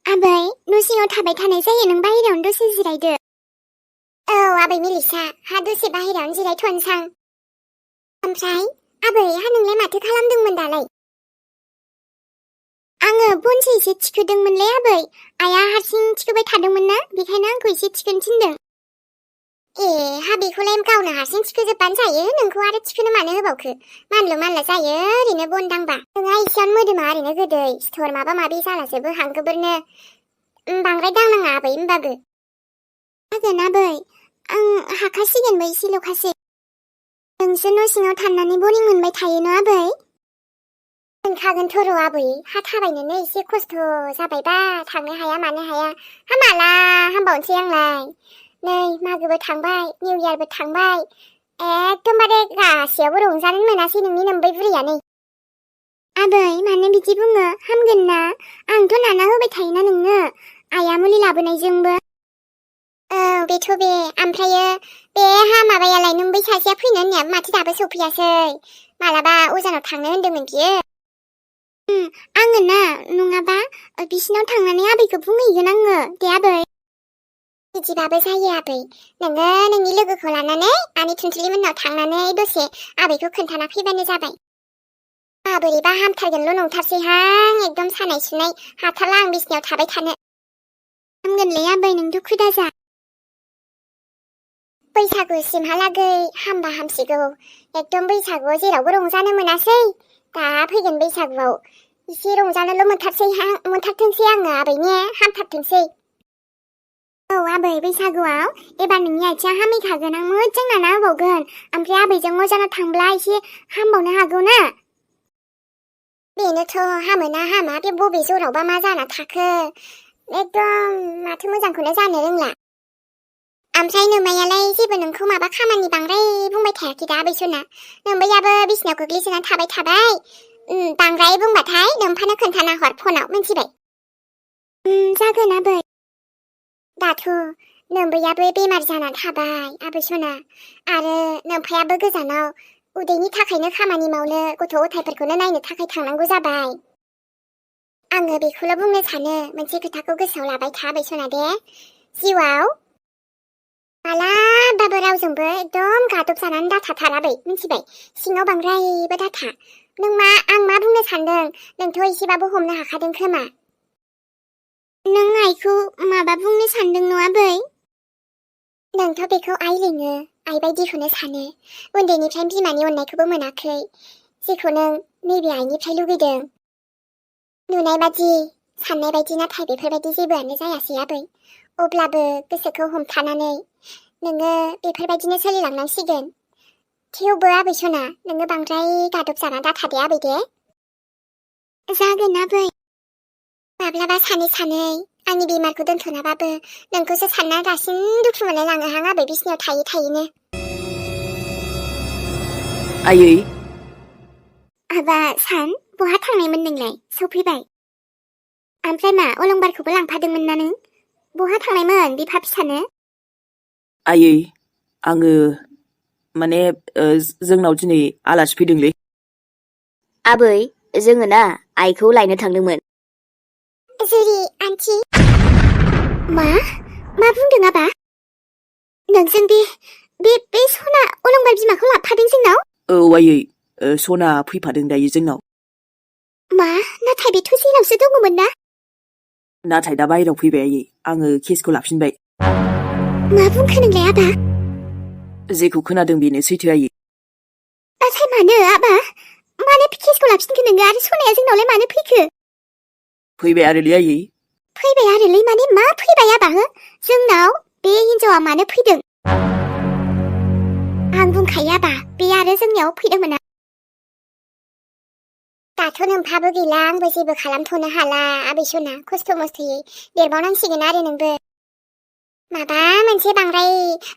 आबै, न' सिङाव थाबाय थानाय जायो, नों बाहेरायावनो दसे जिरायदो। औ, आबै मिलिसा, हा दसे बाहेरायावनो जिरायथ'नोसां। ओमफ्राय, आबै, हा नोंलाय माथो खालामदोंमोन दालाय? आङो बनसो एसे थिखोदोंमोनलै आबै, आइया हारसिं थिखोबाय थादोंमोन ना, बेखायनो आंखौ एसे थिखोनो थिनदों। ए, हा बेखौलाय गावनो हारसिं थिखोजोबबानो जायो, नोंखौ आरो थिखोनो मानो होबावखो? मानलु मानला जायो ओरैनो बन दांबा। नोंहा एसेयावनो मोदोमा ओरैनो गोदै, सिथर माबा माबि जालाजोबो हांगोबोरनो। बांद्राय दांनाङा आबै होमबाबो। जागोन आबै, आं हाखासिगोनबो एसेल'खासै। नोंसो न' सिङाव थानानै बरिं मोनबाय थायो न' आबै? मोनखागोनथ' र' आबै, हा थाबायनोनो एसे खस्थ' जाबायबा, थांनो हाया मानो हाया। हा माला हामबावनोसै आंलाय। नै मागोबो थांबाय, निउ इयारबो थांबाय। एकदमबारे गासैयावबो रंजानो मोनासै नोंनि नोम्बै बुरैयानो। आबै, मानो बिदि बुङो? हामगोन ना? आंथ' नाना होबाय थायोना नोंनो, आइया मुलि लाबोनायजोंबो। औ, बेथ' बे, ओमफ्रायो बे माबायालाय नों बै सासेया फैनो होननायाबो माथो दाबो सफैयासै। मालाबा अजानाव थांनो होन्दोंमोन बियो। आङो ना, नङाबा बिसिनाव थांनानै आबैखौ बुंहैगोन आङो, दे आबै। बिदिबाबो जायो आबै, नोङो नोंनि लोगोखौ लानानै आनै थुनथुलि मोननाव थांनानै दसे आबैखौ खोन्थाना फैबानो जाबाय। बोरैबा हामथारगोनल' नंथारसैहां, एकदम सानाय सुनाय हाथारला आं बिसिनायाव थाबाय थानो। हामगोनलै आबै, नों दुखु दाजा। बैसागुसिमहालागै हामबा हामसिगौ, एकदम बैसागुआव जेरावबो रंजानो मोनासै, दा फैगोन बैसागुआव एसे रंजानोल' मोनथारथोंसै आङो आबै ने, हामथारथोंसै। औ आबै, बैसागुआव एबार नोंनि आथिङा हामहैखागोन, आं मोजां नाना होबावगोन, ओमफ्राय आबैजों अजानाव थांब्ला एसे हामबावनो हागौ ना। बेनोथ' हामोना हामा, बे बबे जरावबा मा जाना थाखो, एकदम माथो मोजांखौनो जानो रोंला। ओमफ्राय नोम्बायालाय जेबो नोंखौ माबा खामानि बांद्राय बुंबाय थायाखै दा आबै सना? नोम्बायाबो बिसिनायाव गोग्लैसोनानै थाबाय। बांद्राय बुंबाथाय नोम्फानो खोन्थाना हर फनाव, मिन्थिबाय? जागोन आबै। दाथ' नोम्बैयाबो बेमार जाना थाबाय आबै सना, आरो नोम्फायाबो गोजानाव उदैनि थाखायनो खामानि मावनो, गथ' गथायफोरखौनो नायनो थाखाय थांनांगौ जाबाय। आङो बेखौल' बुंनो सानो, मोनसे खोथाखौ गोसोआव लाबाय था आबै सना दे, जिउआव मालाबाबो रावजोंबो एकदम गादब जानानै दाथाथार आबै, मिन्थिबाय? सिङाव बांद्रायबो दाथा। आं मा बुंनो सानदों, नोंथ' एसेबाबो हमनो हाखादों खोमा। नों आइखौ माबा बुंनो सानदों न' आबै? नोंथ' बेखौ आइ लिङो, आइ बायदिखौनो सानो। उन्दैनिफ्रायनो बिमानि अननायखौबो मोनाखै, जेखौ नों नैबे आइनिफ्राय लुगैदों। नुनाय बादि, साननाय बायदि नाथाय बेफोरबायदि जेबोआनो जायासै आबै। अब्लाबो गोसोखौ हमथानानै नोङो बेफोरबायदिनो सोलिलांनांसिगोन। थेवबो आबै सना, नोङो बांद्राय गादब जाना दाथादे आबै दे। जागोन आबै। माब्लाबा सानै आंनि बेमारखौ दोनथ'नाबाबो नोंखौसो सानना दासिम दुखु मोनलायलाङोहां आबै बिसिनायाव थायै। आयै। आबा सान, बहा थांनायमोन नोंलाय? सफैबाय? ओमफ्राय मा, अलंबारखौबो लांफादोंमोन ना नों? बहा थांनायमोन बिफा फिसानो? आयै, आङो माने जोंनाव दिनै आलासि फैदोंलै। आबै, जोङो ना आइखौ लायनो थांदोंमोन। जुरि आन्टि। मा बुंदों आबा? नोंजों बे सना अलंबार बिमाखौ लाबोफादों जोंनाव? औ आयै, सना फैफादों दायो जोंनाव। मा, नाथाय बेथ' जेलावसो दङमोन ना? नाथाय दा बाहेराव फैबाय आयै, आङो केसखौ लाफिनबाय। मा बुंखो नोंलाय आबा? जेखौ खोनादों बेनो सैथो आयै। नाथाय मानो आबा? मानो केसखौ लाफिनखो नोङो, आरो सनाया जोंनावलाय मानो फैखो? फैबाय आरोलै आयै। फैबाय आरोलै माने मा फैबाय आबा हो? जोंनाव बे हिनजावा मानो फैदों? आं बुंखायो आबा, बे आरो जोंनियाव फैदोंमोन। दाथ' नोंफ्राबो गैला, आंबो जेबो खालामथ'नो हाला आबै सना, खस्थ' मस्थ'यै देरबावनांसिगोन आरो नोंबो। माबा मोनसे बांद्राय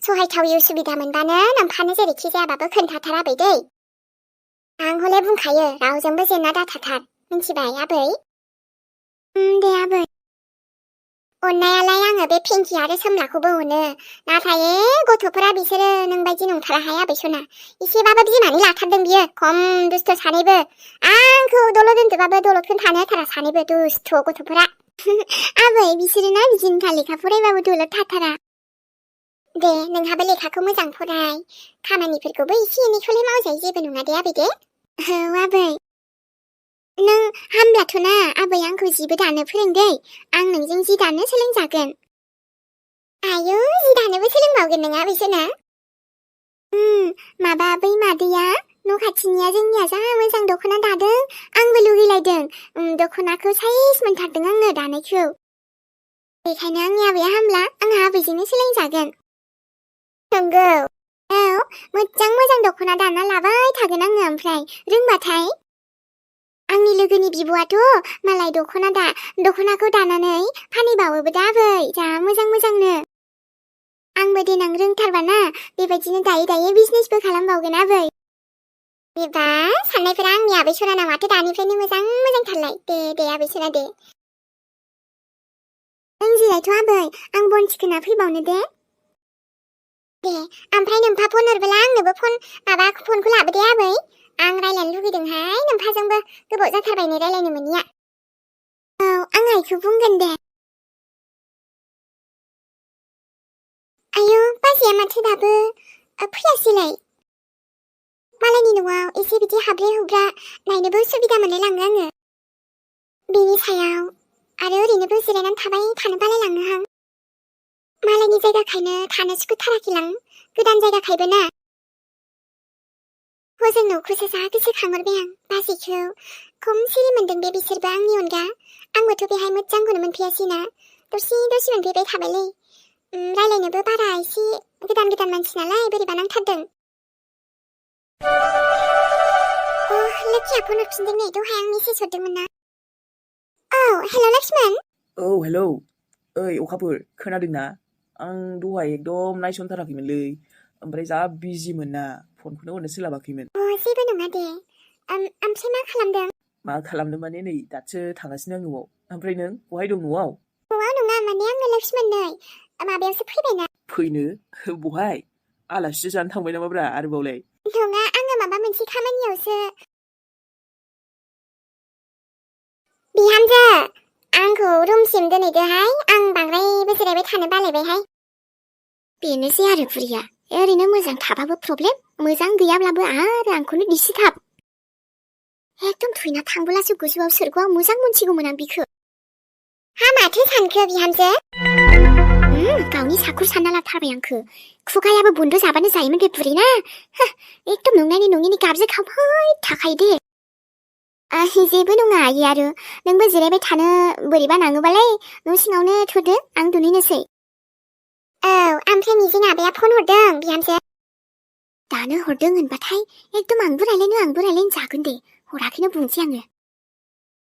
सहायथावै उसुबिदा मोनबानो नोंफ्रानो जेरैखि जायाबाबो खोन्थाथार आबै दै। आं हले बुंखायो, रावजोंबो जेनना दाथाथार, मिन्थिबाय आबै? दे आबै। अननायालाय आङो बे पिंकि आरो सोमलाखौबो अनो, नाथाय गथ'फोरा बिसोरो नोंबायदि नंथाराहाय आबै सना। एसेबाबो बिमानि लाथारदों बियो, खम दुस्थ' सानैबो। आंखौ दलद दोनदोबाबो दलदखौनो थानो होथारा सानैबो, दुस्थ' गथ'फोरा। आबै बिसोरो ना बिदिनोखा लेखा फरायबाबो दलद थाथारा। दे नोंहाबो लेखाखौ मोजां फराय, खामानिफोरखौबो एसे एनैखौलाय मावजायो, जेबो नङा दे आबै दे। औ आबै। नों हामब्लाथ' ना आबै आंखौ जिबो दानो फोरोंदै, आं नोंजों जि दानो सोलोंजागोन। आयौ जि दानोबो सोलोंबावगोन नों आबैसो ना? माबा बै मादैया न' खाथिनिया जोंनिया जा मोजां दख'ना दादों, आंबो लुगैलायदों। दख'नाखौ साइज मोनथारदों आङो दानायखौ। बेखायनो आंनि आबैया हामब्ला आंहा आबैजोंनो सोलोंजागोन। नंगौ। औ मोजां मोजां दख'ना दाना लाबाय थागोन आङो, ओमफ्राय रोंबाथाय। आंनि लोगोनि बिब'आथ' मालाय दख'नाखौ दानानै फानहैबावोबो दा आबै, जा मोजां मोजांनो। आंबो देनां रोंथारबाना बेबायदिनो दायै दायै बिजनेसबो खालामबावगोन आबै। बेबा साननायफोरा आंनि आबै सनाना माथो दानिफ्रायनो मोजां मोजांथारलाय। दे आबै सना दे। नों जिरायथ' आबै, आं बन थिखोना फैबावनो दे। दे ओमफ्राय नोम्फा फन हरबोला आंनोबो फनखौ लाबो दे आबै। आं रायलायनो लुगैदोंहाय नोम्फाजोंबो, गोबाव जाथारबाय नै रायलायनो मोनिया। औ आं आइखौ बुंगोन दे। आयौ बाजैया माथो दाबो फैयासैलाय। मालायनि न'आव एसे बिदि हाब्रे हुब्रा नायनोबो उसुबिदा मोनलायलाङो आङो। बेनि सायाव आरो ओरैनोबो जिरायनानै थाबाय थानो बालायलाङोहां। मालायनि जायगाखायनो थानो सुखुथाराखैलां, गोदान जायगाखायबो ना। हजों न'खौसो जा गोसोखांहरबाय आं, बाजैखौ खम सिरि मोनदों बे बिसोरबो आंनि अनगा। आंबोथ' बेहाय मोजांखौनो मोनफैयासैना, दसे मोनफैबाय थाबायलै। रायलायनोबो बारा एसे गोदान मानसि नालाय बोरैबा नांथारदों। लोखिया फन हरफिनदों नै, दहाय आं मेसेज हरदोंमोन ना। औ हेल' लक्ष्मण। औ हेलौ, ओइ अखाफोर खोनादोंना? आं दहाय एकदम नायसनथाराखैमोनलै, ओमफ्राय जा बिजिमोन ना, फनखौनो हरनो सोलाबाखैमोन। जेबो नङा दे। ओमफ्राय मा खालामदों? मा खालामदों माने नै दासो थांगासिनो आं न'आव। ओमफ्राय नों बहाय दं न'आव? न'आव नङा माने आङो लक्ष्मण नै माबायावसो फैबायना। फैनो? बहाय? आलासिसो जानो थांबाय नामाब्रा आरोबावलाय? नङा, आङो माबा मोनसे खामानियावसो। बिहामजो आंखौ रुमसिम दोनहैदोहाय, आं बांद्रायबो जिरायबाय थानो बालायबायहाय। बेनोसै आरो बुरिया, ओरैनो मोजां थाबाबो प्रब्लेम, मोजां गैयाब्लाबो आरो आंखौनो दिसिथाब। एकदम थुइना थांबोलासो गोजौआव सोरगोआव मोजां मोनसिगौमोन आं बिखौ। हा माथो सानखो बिहामजो? गावनि साखुर सानना लाथारबाय आंखो। खुगायाबो बन्द जाबानो जायोमोन बे बुरिना। एकदम नंनायनि नङिनि गाबजों खावबाय थाखायो दे। जेबो नङा आयै, आरो नोंबो जिरायबाय थानो बोरैबा नाङोबालाय न' सिङावनो थुदो, आं दुनैनोसै। औ ओमफ्राय मिजिं आबाया फन हरदों बिहामजो? दानो हरदों होनबाथाय एकदम आंबो रायलायनो जागोन दे, हराखैनो बुंसै आङो।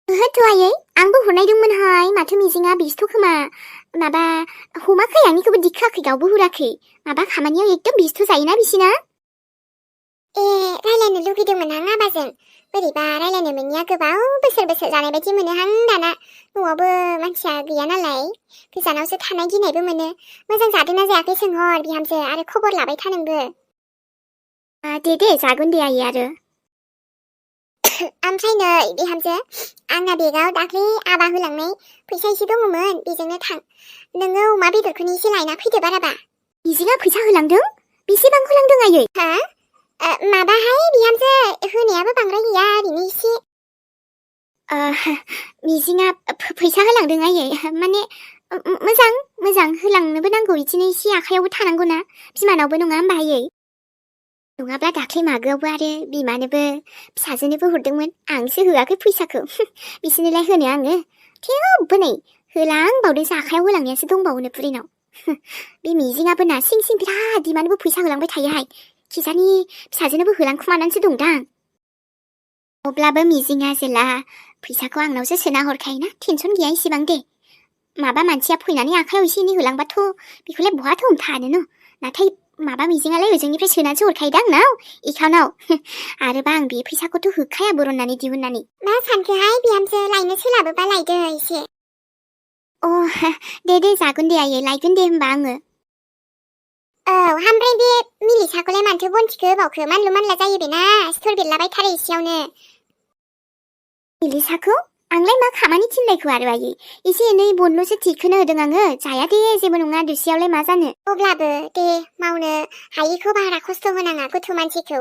ओहोथ' आयै, आंबो हरनायदोंमोनहाय, माथो मिजिङा बेस्थ' खोमा। माबा हमाखै, आंनिखौबो दिखोआखै, गावबो हुराखै। माबा खामानियाव एकदम बेस्थ' जायोना बिसिना। रायलायनो लुगैदोंमोन आं आबाजों, बोरैबा रायलायनो मोनिया गोबाव बोसोर जानाय बायदि मोनोहां दाना। न'आवबो मानसिया गैया नालाय, गोजानावसो थानाय गिनायबो मोनो। मोजां जादोंना जायाखै सोंहर बिहामजो, आरो खबर लाबाय था नोंबो। दे जागोन दे आयै आरो। ओमफ्राय नै बिहामजो, आंना बेगाव दाख्लै आबा होलांनाय फैसा एसे दङमोन, बेजोंनो थां। नोङो अमा बेदरखौनो एसे लायना फैदो बाराबा। मिजिङा फैसा होलांदों? बेसेबां होलांदों आयै? माबाहाय बिहामजो, होनायाबो बांद्राय गैया, ओरैनो एसे। मिजिङा फैसा होलांदों आयै, माने मोजां होलांनोबो नांगौ, बिदिनो एसे आखायावबो थानांगौना, बिमानावबो नङा होमबा आयै? नङाब्ला दाख्लै मागोआवबो आरो बिमानोबो फिसाजोनोबो हरदोंमोन, आंसो होआखै फैसाखौ। बिसोरनोलाय होनो आङो, थेवबो नै होलांबावदोंसो, आखायाव होलांनायासो दंबावोनो बुरिनाव। बे मिजिङाबो ना सिं बिराद बिमानोबो फैसा होलांबाय थायोहाय, खिजानि फिसाजोनोबो होलांखुमानानैसो दं दां। अब्लाबो मिजिङा जेला फैसाखौ आंनावसो सोना हरखायोना, टेनसन गैया इसेबां दे। माबा मानसिया फैनानै आखायाव एसे एनै होलांबाथ' बेखौलाय बहाथो हमथानो न', नाथाय माबा मिजिङालाय ओजोंनिफ्राय सोनानैसो हरखायोदां आंनाव एकाउन्टाव। आरोबा आं बे फैसाखौथ' होखाया बरननानै दिहुननानै। मा सानखोहाय बिहामजो, लायनो सोलाबोबा लायदो एसे। दे जागोन दे आयै, लायगोन दे होमबा आङो। औ ओमफ्राय बे मिलिसाखौलाय मानोथो बनथिखो होबावखो? मानलु मानला जायो बेना, सिथर बेरलाबायथारो एसेयावनो। मिलिसाखौ? आंलाय मा खामानि थिनलायखो आरो आयै एसे एनै बनल'सो थिखोनो होदों आङो जाया दे जेबो नङा दुसियावलाय मा जानो अब्लाबो दे मावनो हायिखौ बारा खस्थ' होनाङा गथ' मानसिखौ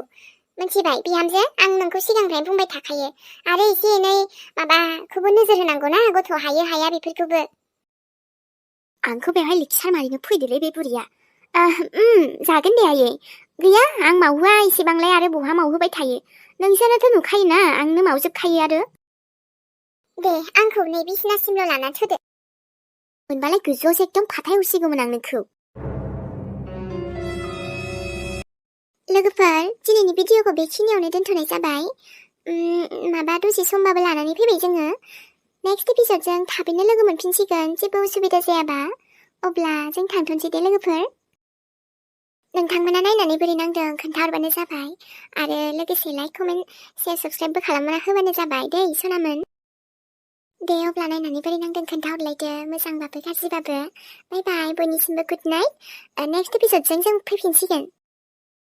मिथिबाय बिहामजो आं नोंखौ सिगांनिफ्रायनो बुंबाय थाखायो आरो एसे एनै माबाखौबो नोजोर होनांगौ ना गथ' हायो हाया बेफोरखौबो आंखौ बेवहाय लेक्सार मारिनो फैदोलै बे बुरिया जागोन दे आयै गैया आं मावहोआ इसेबांलाय आरो बहा मावहोबाय थायो नोंसोरनोथ' नुखायोना आंनो मावजोबखायो आरो दे आंखौ नै बिसिनासिमल' लाना थोदो मोनबालाय गोजौआवसो एकदम फाथायहरसिगौमोन आं नोंखौ लोगोफोर दिनैनि भिडिअखौ बेखिनियावनो दोनथ'नाय जाबाय दसे समबाबो लानानै फैबाय जोङो नेक्स्ट एपिसोडजों थाबैनो लोगो मोनफिनसिगोन जेबो उसुबिदा जायाबा अब्ला जों थांथ'नोसै दे लोगोफोर नोंथांमोना नायनानै बोरै नांदों खोन्थाहरबानो जाबाय आरो लोगोसे लाइक कमेन्ट शेयार साबस्क्राइबबो खालामना होबानो जाबाय दै सनामोन दे अब्ला नायनानै बोरै नांदों खोन्थाहरलायदो मोजांबाबो गाज्रिबाबो बाय बाय बयनिसिमबो गुड नाइट नेक्स्ट एपिसोडजों जों फैफिनसिगोन